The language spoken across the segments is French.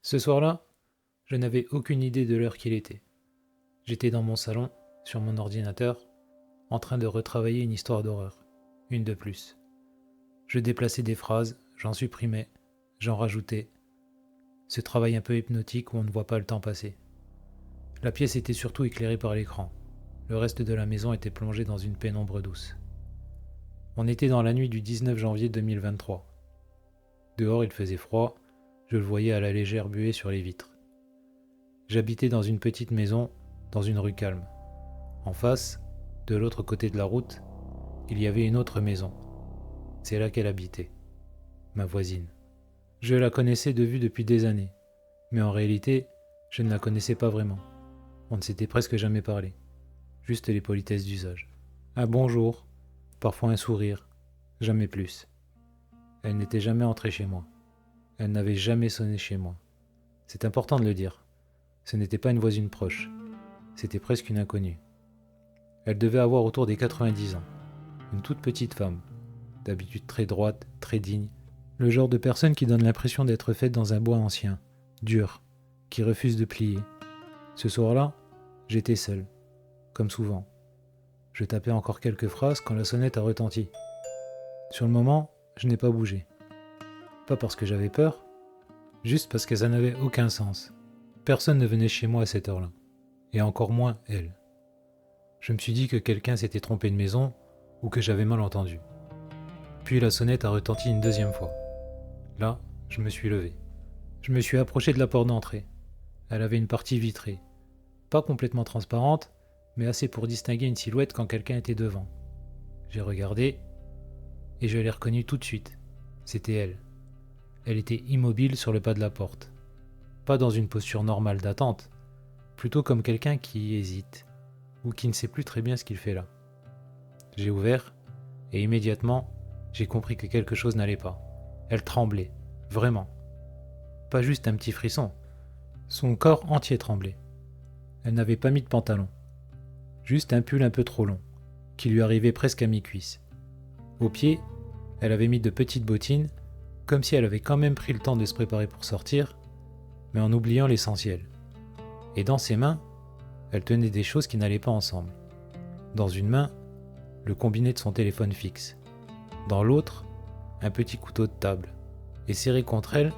Ce soir-là, je n'avais aucune idée de l'heure qu'il était. J'étais dans mon salon, sur mon ordinateur, en train de retravailler une histoire d'horreur, une de plus. Je déplaçais des phrases, j'en supprimais, j'en rajoutais. Ce travail un peu hypnotique où on ne voit pas le temps passer. La pièce était surtout éclairée par l'écran. Le reste de la maison était plongé dans une pénombre douce. On était dans la nuit du 19 janvier 2023. Dehors il faisait froid, je le voyais à la légère buée sur les vitres. J'habitais dans une petite maison, dans une rue calme. En face, de l'autre côté de la route, il y avait une autre maison. C'est là qu'elle habitait, ma voisine. Je la connaissais de vue depuis des années, mais en réalité, je ne la connaissais pas vraiment. On ne s'était presque jamais parlé, juste les politesses d'usage. Un bonjour, parfois un sourire, jamais plus. Elle n'était jamais entrée chez moi. Elle n'avait jamais sonné chez moi. C'est important de le dire. Ce n'était pas une voisine proche, c'était presque une inconnue. Elle devait avoir autour des 90 ans. Une toute petite femme, d'habitude très droite, très digne, le genre de personne qui donne l'impression d'être faite dans un bois ancien, dur, qui refuse de plier. Ce soir-là, j'étais seul, comme souvent. Je tapais encore quelques phrases quand la sonnette a retenti. Sur le moment, je n'ai pas bougé. Pas parce que j'avais peur, juste parce que ça n'avait aucun sens. Personne ne venait chez moi à cette heure-là, et encore moins elle. Je me suis dit que quelqu'un s'était trompé de maison ou que j'avais mal entendu. Puis la sonnette a retenti une deuxième fois. Là, je me suis levé. Je me suis approché de la porte d'entrée. Elle avait une partie vitrée. Pas complètement transparente, mais assez pour distinguer une silhouette quand quelqu'un était devant. J'ai regardé et je l'ai reconnue tout de suite. C'était elle. Elle était immobile sur le pas de la porte. Pas dans une posture normale d'attente, plutôt comme quelqu'un qui hésite ou qui ne sait plus très bien ce qu'il fait là. J'ai ouvert et immédiatement, j'ai compris que quelque chose n'allait pas. Elle tremblait, vraiment. Pas juste un petit frisson. Son corps entier tremblait. Elle n'avait pas mis de pantalon. Juste un pull un peu trop long, qui lui arrivait presque à mi-cuisse. Au pied, elle avait mis de petites bottines, comme si elle avait quand même pris le temps de se préparer pour sortir, mais en oubliant l'essentiel. Et dans ses mains, elle tenait des choses qui n'allaient pas ensemble. Dans une main, le combiné de son téléphone fixe. Dans l'autre, un petit couteau de table. Et serré contre elle,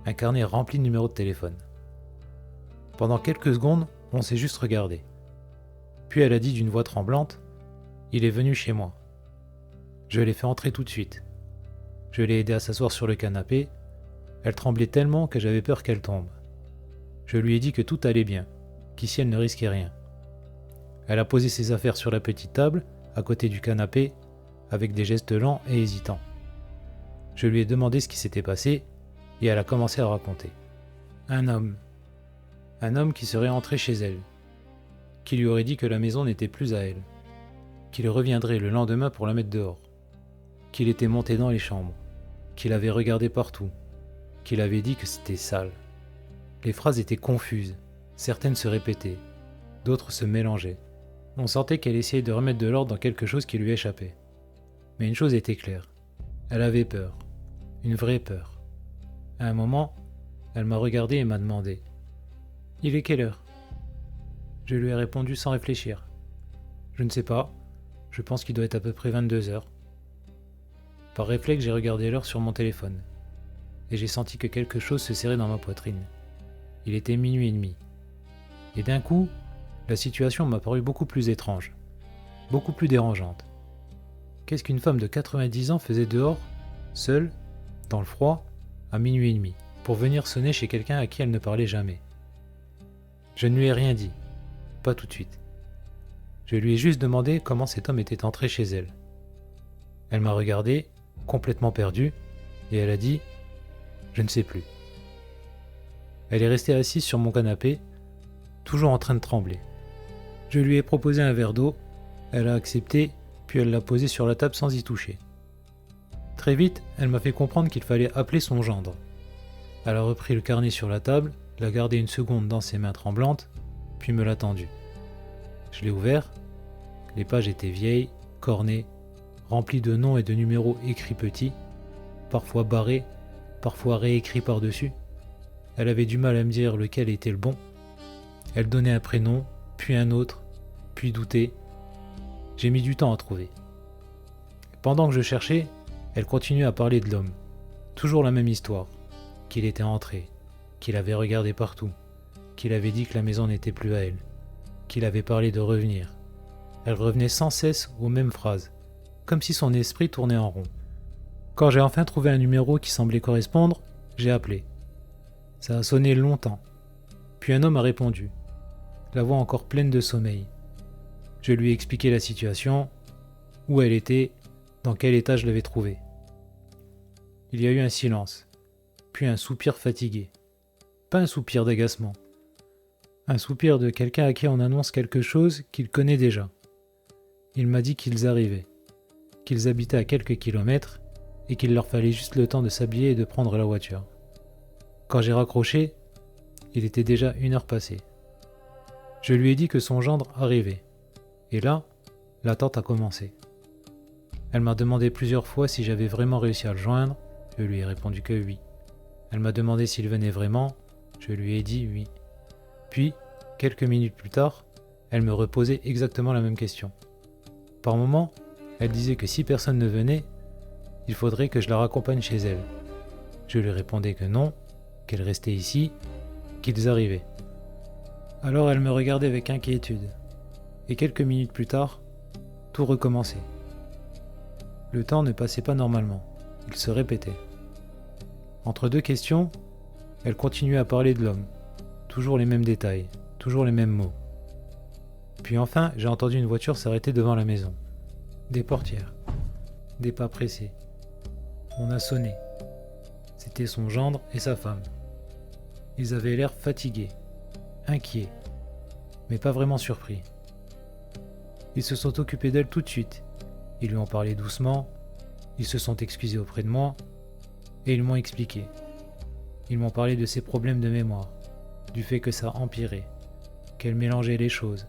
un carnet rempli de numéros de téléphone. Pendant quelques secondes, on s'est juste regardé. Puis elle a dit d'une voix tremblante, « Il est venu chez moi. » Je l'ai fait entrer tout de suite. Je l'ai aidé à s'asseoir sur le canapé. Elle tremblait tellement que j'avais peur qu'elle tombe. Je lui ai dit que tout allait bien, qu'ici elle ne risquait rien. Elle a posé ses affaires sur la petite table, à côté du canapé, avec des gestes lents et hésitants. Je lui ai demandé ce qui s'était passé, et elle a commencé à raconter. Un homme qui serait entré chez elle, qui lui aurait dit que la maison n'était plus à elle, qu'il reviendrait le lendemain pour la mettre dehors, qu'il était monté dans les chambres, qu'il avait regardé partout, qu'il avait dit que c'était sale. Les phrases étaient confuses, certaines se répétaient, d'autres se mélangeaient. On sentait qu'elle essayait de remettre de l'ordre dans quelque chose qui lui échappait. Mais une chose était claire, elle avait peur, une vraie peur. À un moment, elle m'a regardé et m'a demandé « Il est quelle heure ?» Je lui ai répondu sans réfléchir. « Je ne sais pas, je pense qu'il doit être à peu près 22 heures. » Par réflexe, j'ai regardé l'heure sur mon téléphone, et j'ai senti que quelque chose se serrait dans ma poitrine. Il était minuit et demi. Et d'un coup, la situation m'a paru beaucoup plus étrange, beaucoup plus dérangeante. Qu'est-ce qu'une femme de 90 ans faisait dehors, seule, dans le froid, à minuit et demi, pour venir sonner chez quelqu'un à qui elle ne parlait jamais? Je ne lui ai rien dit, pas tout de suite. Je lui ai juste demandé comment cet homme était entré chez elle. Elle m'a regardé, complètement perdue, et elle a dit « Je ne sais plus ». Elle est restée assise sur mon canapé, toujours en train de trembler. Je lui ai proposé un verre d'eau, elle a accepté, puis elle l'a posé sur la table sans y toucher. Très vite, elle m'a fait comprendre qu'il fallait appeler son gendre. Elle a repris le carnet sur la table, l'a gardé une seconde dans ses mains tremblantes, puis me l'a tendu. Je l'ai ouvert, les pages étaient vieilles, cornées, remplies de noms et de numéros écrits petits, parfois barrés, parfois réécrits par-dessus. Elle avait du mal à me dire lequel était le bon. Elle donnait un prénom, puis un autre, puis doutait. J'ai mis du temps à trouver. Pendant que je cherchais, elle continuait à parler de l'homme. Toujours la même histoire. Qu'il était entré, qu'il avait regardé partout, qu'il avait dit que la maison n'était plus à elle, qu'il avait parlé de revenir. Elle revenait sans cesse aux mêmes phrases, comme si son esprit tournait en rond. Quand j'ai enfin trouvé un numéro qui semblait correspondre, j'ai appelé. Ça a sonné longtemps. Puis un homme a répondu, la voix encore pleine de sommeil. Je lui ai expliqué la situation, où elle était, dans quel état je l'avais trouvée. Il y a eu un silence, puis un soupir fatigué. Pas un soupir d'agacement. Un soupir de quelqu'un à qui on annonce quelque chose qu'il connaît déjà. Il m'a dit qu'ils arrivaient, qu'ils habitaient à quelques kilomètres et qu'il leur fallait juste le temps de s'habiller et de prendre la voiture. Quand j'ai raccroché, il était déjà 1 heure passée. Je lui ai dit que son gendre arrivait. Et là, l'attente a commencé. Elle m'a demandé plusieurs fois si j'avais vraiment réussi à le joindre. Je lui ai répondu que oui. Elle m'a demandé s'il venait vraiment. Je lui ai dit oui. Puis, quelques minutes plus tard, elle me reposait exactement la même question. Par moments, elle disait que si personne ne venait, il faudrait que je la raccompagne chez elle. Je lui répondais que non, qu'elle restait ici, qu'ils arrivaient. Alors elle me regardait avec inquiétude. Et quelques minutes plus tard, tout recommençait. Le temps ne passait pas normalement, il se répétait. Entre deux questions, elle continuait à parler de l'homme. Toujours les mêmes détails, toujours les mêmes mots. Puis enfin, j'ai entendu une voiture s'arrêter devant la maison. Des portières. Des pas pressés. On a sonné. C'était son gendre et sa femme. Ils avaient l'air fatigués, inquiets, mais pas vraiment surpris. Ils se sont occupés d'elle tout de suite. Ils lui ont parlé doucement, ils se sont excusés auprès de moi, et ils m'ont expliqué. Ils m'ont parlé de ses problèmes de mémoire, du fait que ça empirait, qu'elle mélangeait les choses,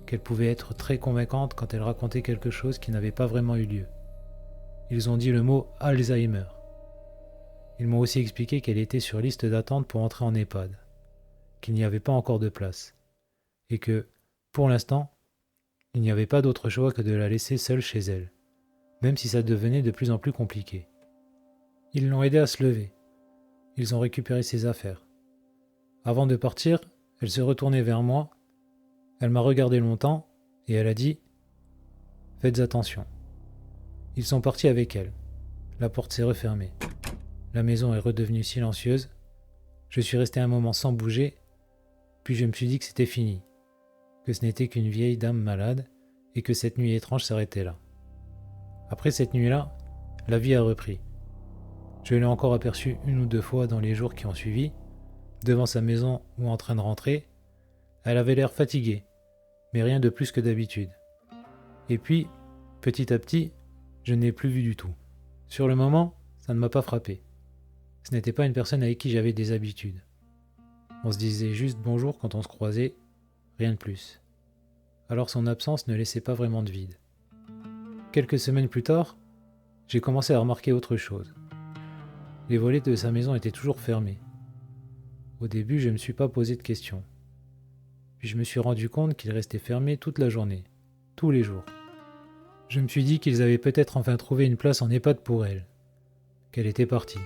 qu'elle pouvait être très convaincante quand elle racontait quelque chose qui n'avait pas vraiment eu lieu. Ils ont dit le mot Alzheimer. Ils m'ont aussi expliqué qu'elle était sur liste d'attente pour entrer en EHPAD, qu'il n'y avait pas encore de place, et que, pour l'instant, il n'y avait pas d'autre choix que de la laisser seule chez elle, même si ça devenait de plus en plus compliqué. Ils l'ont aidée à se lever. Ils ont récupéré ses affaires. Avant de partir, elle s'est retournée vers moi. Elle m'a regardé longtemps et elle a dit « Faites attention ». Ils sont partis avec elle. La porte s'est refermée. La maison est redevenue silencieuse. Je suis resté un moment sans bouger, puis je me suis dit que c'était fini, que ce n'était qu'une vieille dame malade et que cette nuit étrange s'arrêtait là. Après cette nuit-là, la vie a repris. Je l'ai encore aperçue 1 ou 2 fois dans les jours qui ont suivi, devant sa maison ou en train de rentrer. Elle avait l'air fatiguée, mais rien de plus que d'habitude. Et puis, petit à petit, je ne l'ai plus vue du tout. Sur le moment, ça ne m'a pas frappé. Ce n'était pas une personne avec qui j'avais des habitudes. On se disait juste bonjour quand on se croisait, rien de plus. Alors son absence ne laissait pas vraiment de vide. Quelques semaines plus tard, j'ai commencé à remarquer autre chose. Les volets de sa maison étaient toujours fermés. Au début, je ne me suis pas posé de questions. Puis je me suis rendu compte qu'ils restaient fermés toute la journée, tous les jours. Je me suis dit qu'ils avaient peut-être enfin trouvé une place en EHPAD pour elle, qu'elle était partie,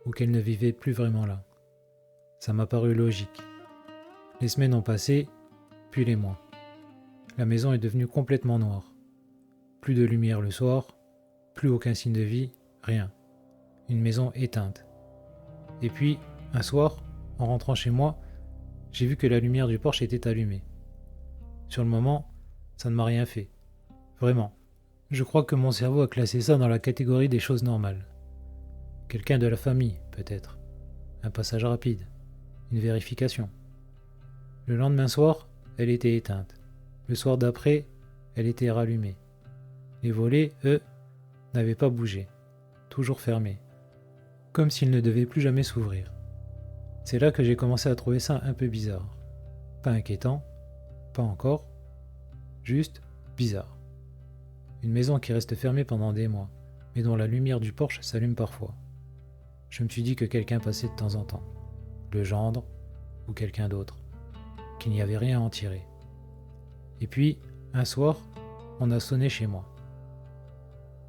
ou qu'elle ne vivait plus vraiment là. Ça m'a paru logique. Les semaines ont passé, puis les mois. La maison est devenue complètement noire. Plus de lumière le soir, plus aucun signe de vie, rien. Une maison éteinte. Et puis, un soir, en rentrant chez moi, j'ai vu que la lumière du porche était allumée. Sur le moment, ça ne m'a rien fait. Vraiment. Je crois que mon cerveau a classé ça dans la catégorie des choses normales. Quelqu'un de la famille, peut-être. Un passage rapide. Une vérification. Le lendemain soir, elle était éteinte. Le soir d'après, elle était rallumée. Les volets, eux, n'avaient pas bougé. Toujours fermés. Comme s'ils ne devaient plus jamais s'ouvrir. C'est là que j'ai commencé à trouver ça un peu bizarre. Pas inquiétant, pas encore, juste bizarre. Une maison qui reste fermée pendant des mois, mais dont la lumière du porche s'allume parfois. Je me suis dit que quelqu'un passait de temps en temps. le gendre ou quelqu'un d'autre, qu'il n'y avait rien à en tirer. Et puis, un soir, on a sonné chez moi.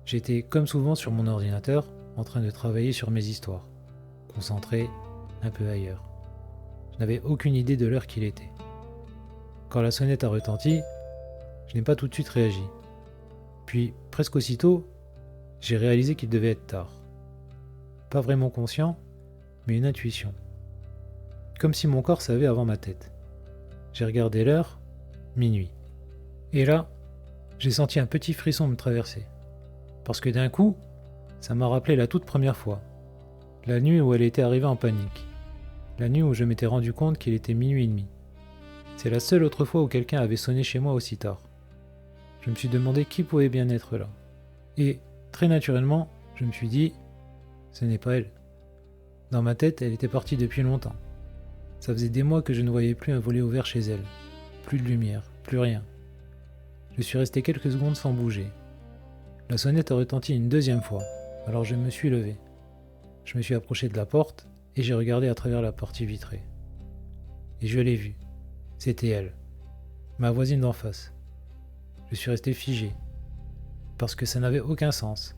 J'étais, comme souvent sur mon ordinateur, en train de travailler sur mes histoires, concentré un peu ailleurs. Je n'avais aucune idée de l'heure qu'il était. Quand la sonnette a retenti, je n'ai pas tout de suite réagi. Puis, presque aussitôt, j'ai réalisé qu'il devait être tard. Pas vraiment conscient, mais une intuition. Comme si mon corps savait avant ma tête. J'ai regardé l'heure, minuit. Et là, j'ai senti un petit frisson me traverser. Parce que d'un coup, ça m'a rappelé la toute première fois. La nuit où elle était arrivée en panique. La nuit où je m'étais rendu compte qu'il était minuit et demi. C'est la seule autre fois où quelqu'un avait sonné chez moi aussi tard. Je me suis demandé qui pouvait bien être là. Et, très naturellement, je me suis dit, ce n'est pas elle. Dans ma tête, elle était partie depuis longtemps. Ça faisait des mois que je ne voyais plus un volet ouvert chez elle. Plus de lumière, plus rien. Je suis resté quelques secondes sans bouger. La sonnette a retenti une deuxième fois, alors je me suis levé. Je me suis approché de la porte et j'ai regardé à travers la partie vitrée. Et je l'ai vue. C'était elle, ma voisine d'en face. Je suis resté figé, parce que ça n'avait aucun sens.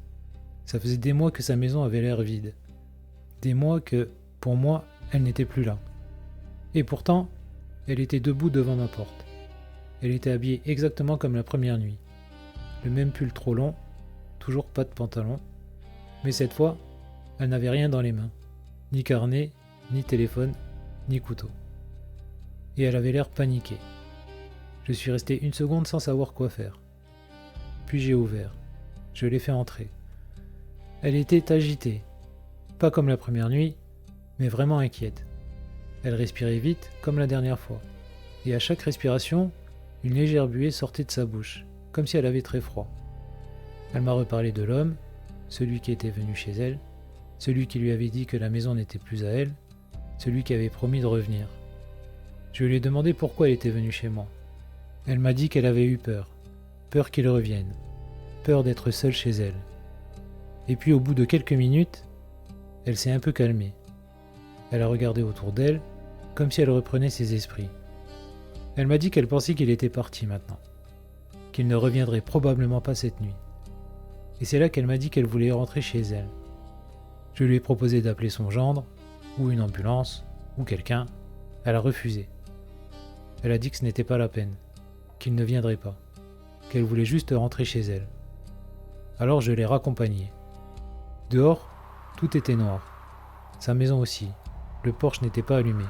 Ça faisait des mois que sa maison avait l'air vide. Des mois que, pour moi, elle n'était plus là. Et pourtant, elle était debout devant ma porte. Elle était habillée exactement comme la première nuit. Le même pull trop long, toujours pas de pantalon. Mais cette fois, elle n'avait rien dans les mains. Ni carnet, ni téléphone, ni couteau. Et elle avait l'air paniquée. Je suis resté une seconde sans savoir quoi faire. Puis j'ai ouvert. Je l'ai fait entrer. Elle était agitée. Pas comme la première nuit, mais vraiment inquiète. Elle respirait vite, comme la dernière fois. Et à chaque respiration, une légère buée sortait de sa bouche, comme si elle avait très froid. Elle m'a reparlé de l'homme, celui qui était venu chez elle, celui qui lui avait dit que la maison n'était plus à elle, celui qui avait promis de revenir. Je lui ai demandé pourquoi elle était venue chez moi. Elle m'a dit qu'elle avait eu peur. Peur qu'il revienne. Peur d'être seule chez elle. Et puis au bout de quelques minutes, elle s'est un peu calmée. Elle a regardé autour d'elle, comme si elle reprenait ses esprits. Elle m'a dit qu'elle pensait qu'il était parti maintenant. Qu'il ne reviendrait probablement pas cette nuit. Et c'est là qu'elle m'a dit qu'elle voulait rentrer chez elle. Je lui ai proposé d'appeler son gendre, ou une ambulance, ou quelqu'un. Elle a refusé. Elle a dit que ce n'était pas la peine, qu'il ne viendrait pas, qu'elle voulait juste rentrer chez elle. Alors je l'ai raccompagnée. Dehors, tout était noir. Sa maison aussi. Le porche n'était pas allumé.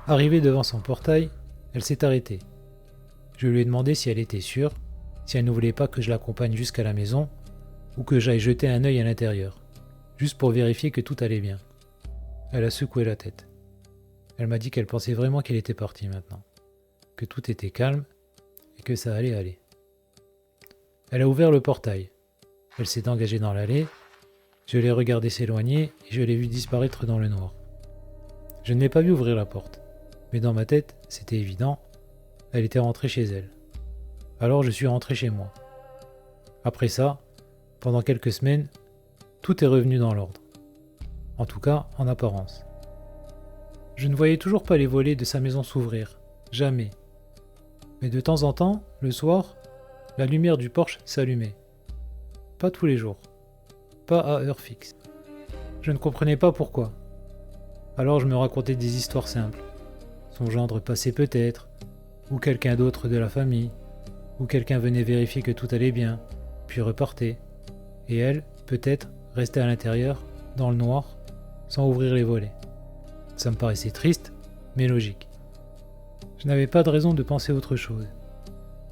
Arrivée devant son portail, elle s'est arrêtée. Je lui ai demandé si elle était sûre, si elle ne voulait pas que je l'accompagne jusqu'à la maison, ou que j'aille jeter un œil à l'intérieur, juste pour vérifier que tout allait bien. Elle a secoué la tête. Elle m'a dit qu'elle pensait vraiment qu'elle était partie maintenant, que tout était calme et que ça allait aller. Elle a ouvert le portail. Elle s'est engagée dans l'allée. Je l'ai regardée s'éloigner et je l'ai vue disparaître dans le noir. Je ne l'ai pas vue ouvrir la porte, mais dans ma tête, c'était évident, elle était rentrée chez elle. Alors je suis rentré chez moi. Après ça, pendant quelques semaines, tout est revenu dans l'ordre. En tout cas, en apparence. Je ne voyais toujours pas les volets de sa maison s'ouvrir, jamais. Mais de temps en temps, le soir, la lumière du porche s'allumait. Pas tous les jours, pas à heure fixe. Je ne comprenais pas pourquoi. Alors je me racontais des histoires simples. Son gendre passait peut-être, ou quelqu'un d'autre de la famille, ou quelqu'un venait vérifier que tout allait bien, puis repartait. Et elle, peut-être, restait à l'intérieur, dans le noir, sans ouvrir les volets. Ça me paraissait triste, mais logique. Je n'avais pas de raison de penser autre chose.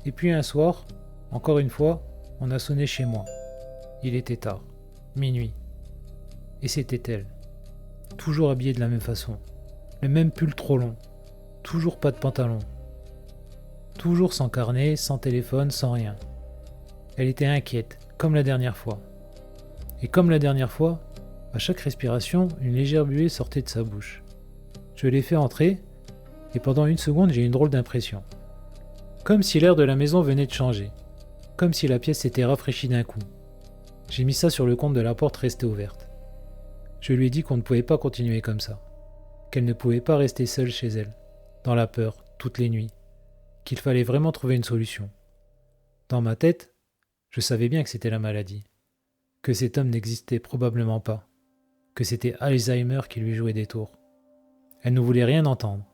Et puis un soir, encore une fois, on a sonné chez moi. Il était tard, minuit. Et c'était elle. Toujours habillée de la même façon. Le même pull trop long. Toujours pas de pantalon. Toujours sans carnet, sans téléphone, sans rien. Elle était inquiète, comme la dernière fois. Et comme la dernière fois, à chaque respiration, une légère buée sortait de sa bouche. Je l'ai fait entrer, et pendant une seconde, j'ai eu une drôle d'impression. Comme si l'air de la maison venait de changer. Comme si la pièce s'était rafraîchie d'un coup. J'ai mis ça sur le compte de la porte restée ouverte. Je lui ai dit qu'on ne pouvait pas continuer comme ça. qu'elle ne pouvait pas rester seule chez elle, dans la peur, toutes les nuits, qu'il fallait vraiment trouver une solution. Dans ma tête, je savais bien que c'était la maladie, que cet homme n'existait probablement pas, que c'était Alzheimer qui lui jouait des tours. Elle ne voulait rien entendre.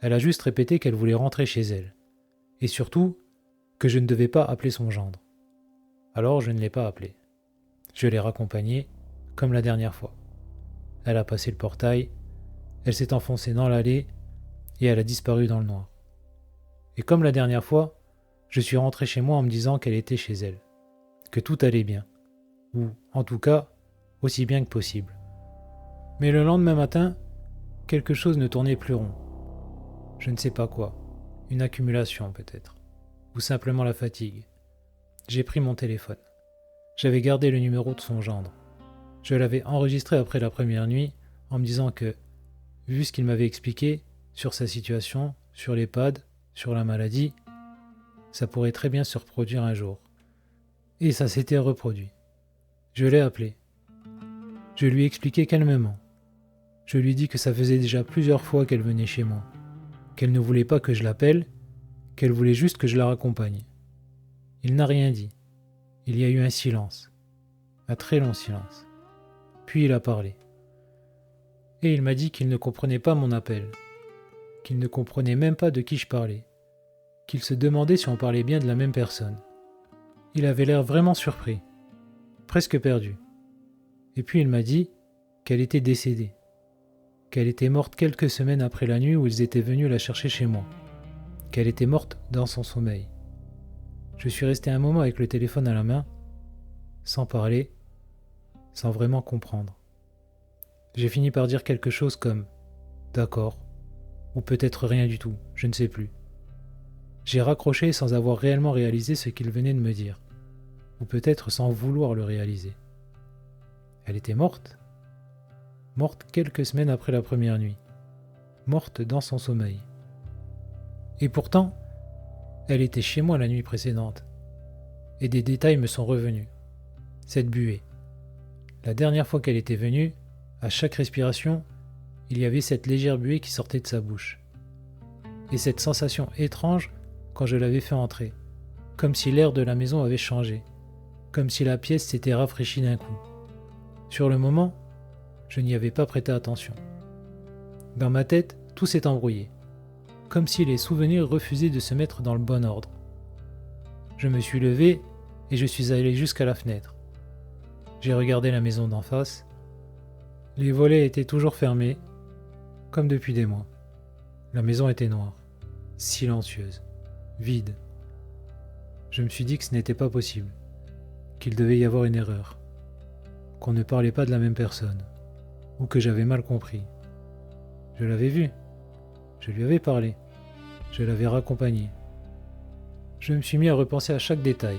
Elle a juste répété qu'elle voulait rentrer chez elle, et surtout que je ne devais pas appeler son gendre. Alors je ne l'ai pas appelé. Je l'ai raccompagnée, comme la dernière fois. Elle a passé le portail, elle s'est enfoncée dans l'allée, et elle a disparu dans le noir. Et comme la dernière fois, je suis rentré chez moi en me disant qu'elle était chez elle, que tout allait bien, ou en tout cas, aussi bien que possible. Mais le lendemain matin, quelque chose ne tournait plus rond. Je ne sais pas quoi, une accumulation peut-être, ou simplement la fatigue. J'ai pris mon téléphone. J'avais gardé le numéro de son gendre. Je l'avais enregistré après la première nuit en me disant que, vu ce qu'il m'avait expliqué sur sa situation, sur l'EHPAD, sur la maladie, ça pourrait très bien se reproduire un jour. Et ça s'était reproduit. Je l'ai appelé. Je lui ai expliqué calmement. Je lui ai dit que ça faisait déjà plusieurs fois qu'elle venait chez moi, qu'elle ne voulait pas que je l'appelle, qu'elle voulait juste que je la raccompagne. Il n'a rien dit. Il y a eu un silence. Un très long silence. Puis il a parlé. Et il m'a dit qu'il ne comprenait pas mon appel, qu'il ne comprenait même pas de qui je parlais, qu'il se demandait si on parlait bien de la même personne. Il avait l'air vraiment surpris, presque perdu. Et puis il m'a dit qu'elle était décédée, qu'elle était morte quelques semaines après la nuit où ils étaient venus la chercher chez moi, qu'elle était morte dans son sommeil. Je suis resté un moment avec le téléphone à la main, sans parler, sans vraiment comprendre. J'ai fini par dire quelque chose comme « d'accord » ou peut-être rien du tout, je ne sais plus. J'ai raccroché sans avoir réellement réalisé ce qu'il venait de me dire, ou peut-être sans vouloir le réaliser. Elle était morte ? Morte quelques semaines après la première nuit, morte dans son sommeil. Et pourtant, elle était chez moi la nuit précédente, et des détails me sont revenus. Cette buée. La dernière fois qu'elle était venue, à chaque respiration, il y avait cette légère buée qui sortait de sa bouche. Et cette sensation étrange quand je l'avais fait entrer, comme si l'air de la maison avait changé, comme si la pièce s'était rafraîchie d'un coup. Sur le moment, je n'y avais pas prêté attention. Dans ma tête, tout s'est embrouillé, comme si les souvenirs refusaient de se mettre dans le bon ordre. Je me suis levé et je suis allé jusqu'à la fenêtre. J'ai regardé la maison d'en face. Les volets étaient toujours fermés, comme depuis des mois. La maison était noire, silencieuse, vide. Je me suis dit que ce n'était pas possible, qu'il devait y avoir une erreur, qu'on ne parlait pas de la même personne, ou que j'avais mal compris. Je l'avais vue, je lui avais parlé, je l'avais raccompagnée. Je me suis mis à repenser à chaque détail,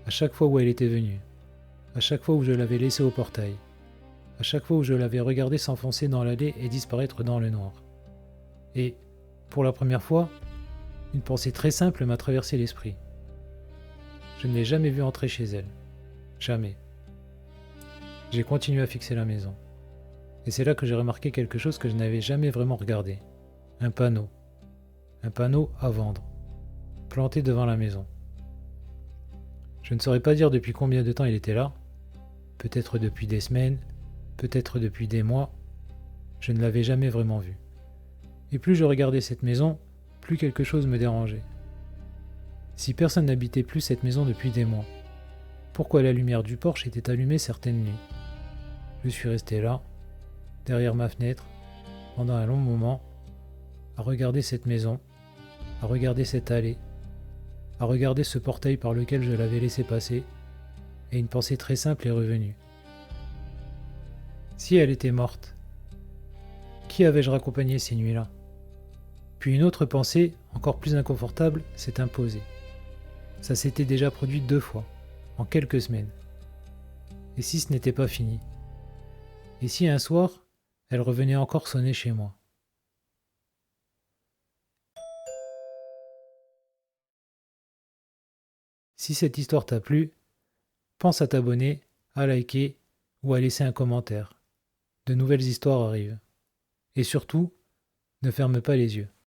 à chaque fois où elle était venue, à chaque fois où je l'avais laissée au portail, à chaque fois où je l'avais regardée s'enfoncer dans l'allée et disparaître dans le noir. Et, pour la première fois, une pensée très simple m'a traversé l'esprit. Je ne l'ai jamais vue entrer chez elle. Jamais. J'ai continué à fixer la maison. Et c'est là que j'ai remarqué quelque chose que je n'avais jamais vraiment regardé. Un panneau. Un panneau à vendre. Planté devant la maison. Je ne saurais pas dire depuis combien de temps il était là. Peut-être depuis des semaines, peut-être depuis des mois. Je ne l'avais jamais vraiment vu. Et plus je regardais cette maison, plus quelque chose me dérangeait. Si personne n'habitait plus cette maison depuis des mois, pourquoi la lumière du porche était allumée certaines nuits? Je suis resté là, derrière ma fenêtre, pendant un long moment, à regarder cette maison, à regarder cette allée, à regarder ce portail par lequel je l'avais laissé passer, et une pensée très simple est revenue. Si elle était morte, qui avais-je raccompagné ces nuits-là? Puis une autre pensée, encore plus inconfortable, s'est imposée. Ça s'était déjà produit 2 fois, en quelques semaines. Et si ce n'était pas fini? Et si un soir, elle revenait encore sonner chez moi? Si cette histoire t'a plu, pense à t'abonner, à liker ou à laisser un commentaire. De nouvelles histoires arrivent. Et surtout, ne ferme pas les yeux.